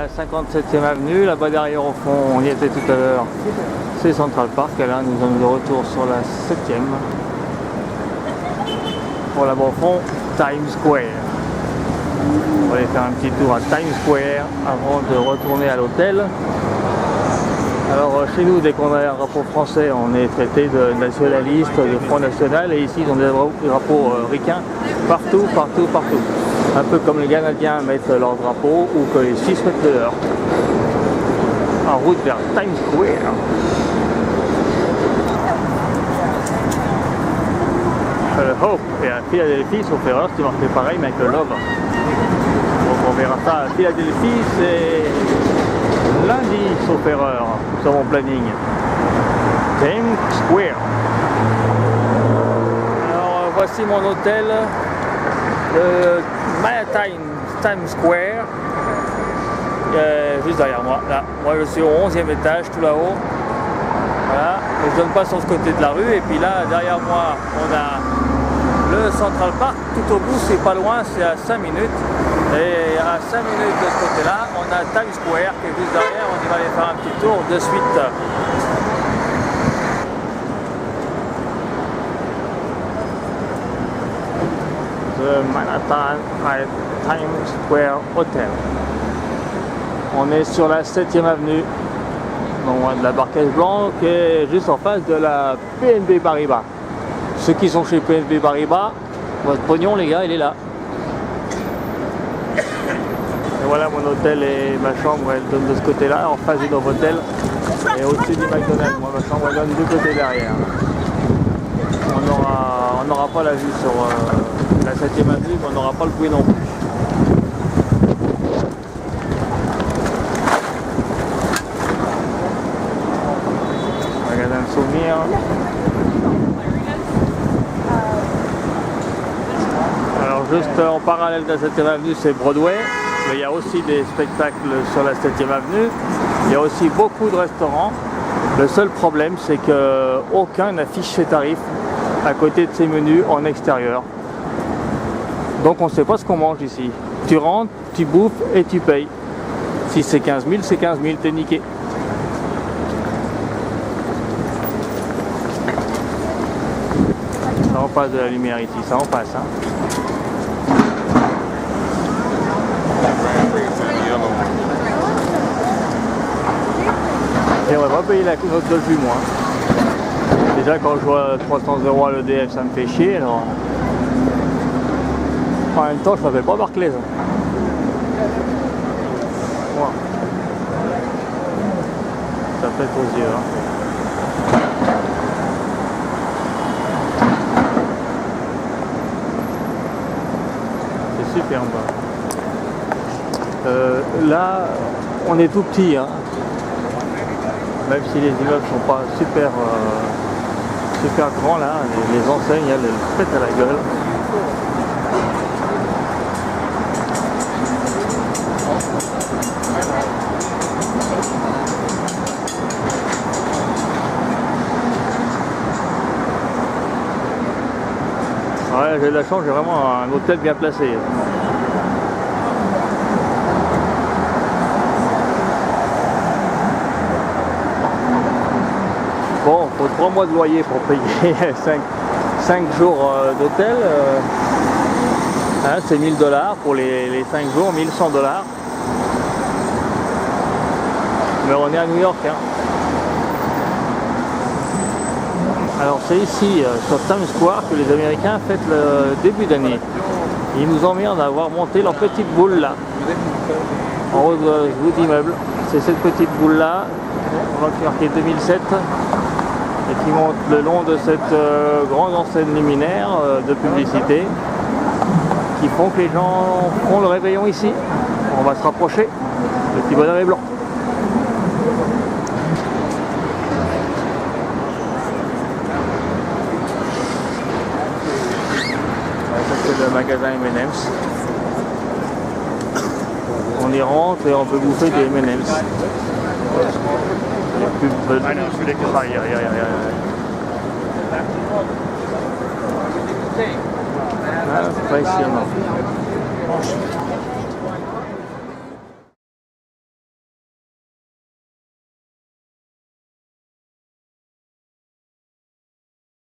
57e avenue, là-bas derrière au fond, on y était tout à l'heure, c'est Central Park, et là nous sommes de retour sur la 7e. Pour là-bas au fond, Times Square. On va aller faire un petit tour à Times Square avant de retourner à l'hôtel. Alors chez nous, dès qu'on a un drapeau français, on est traité de nationaliste, de Front National, et ici ils ont des drapeaux ricains partout. Un peu comme les Canadiens mettent leur drapeau ou que les Suisses mettent le leur. En route vers Times Square. Le Hope et à Philadelphie, sauf erreur, c'est marqué pareil mais avec le Love. Donc on verra ça à Philadelphie, c'est lundi, sauf erreur, sur mon planning. Times Square. Alors voici mon hôtel, le Manhattan Times Square, juste derrière moi. Là, moi je suis au 11e étage, tout là-haut. Voilà, je ne donne pas sur ce côté de la rue. Et puis là, derrière moi, on a le Central Park, tout au bout, c'est pas loin, c'est à 5 minutes. Et à 5 minutes de ce côté-là, on a Times Square qui est juste derrière, on y va aller faire un petit tour de suite. The Manhattan Times Square Hotel. On est sur la 7e avenue, non loin de la Barcaisse Blanc, qui est juste en face de la BNP Paribas. Ceux qui sont chez BNP Paribas, votre pognon les gars, il est là. Et voilà mon hôtel et ma chambre, elle donne de ce côté-là, en face du Novotel. Et au-dessus du McDonald's, moi ma chambre elle donne du côté derrière. On n'aura pas la vue sur la 7e avenue, mais on n'aura pas le bruit non plus. Regardez un souvenir. Alors juste en parallèle de la 7e avenue, c'est Broadway. Mais il y a aussi des spectacles sur la 7e avenue. Il y a aussi beaucoup de restaurants. Le seul problème, c'est qu'aucun n'affiche ses tarifs à côté de ses menus en extérieur. Donc on ne sait pas ce qu'on mange ici. Tu rentres, tu bouffes et tu payes. Si c'est 15 000, c'est 15 000, t'es niqué. Ça en passe de la lumière ici, ça en passe. Hein. Et on va pas payer la note de vue moi. Déjà quand je vois 300 € à l'EDF ça me fait chier alors. En même temps je m'appelle pas Barclays. Wow. Ça pète aux yeux. Hein. C'est super bas. Là on est tout petit. Hein. Même si les immeubles sont pas super grands là, les enseignes elles pètent à la gueule. Ouais, j'ai de la chance, j'ai vraiment un hôtel bien placé. Bon, il faut 3 mois de loyer pour payer 5 jours d'hôtel. Hein, c'est 1000 $ pour les 5 jours, 1100 $. Mais on est à New York. Hein. Alors c'est ici, sur Times Square, que les Américains fêtent le début d'année. Ils nous emmerdent à avoir monté leur petite boule là, en haut de cet immeuble. C'est cette petite boule là, on va marquer 2007. Et qui monte le long de cette grande enseigne luminaire de publicité qui font que les gens font le réveillon ici. On va se rapprocher, le petit bonhomme est blanc. Ça c'est le magasin M&M's. On y rentre et on peut bouffer des M&M's. Aïe, aïe, aïe, aïe. Impressionnant.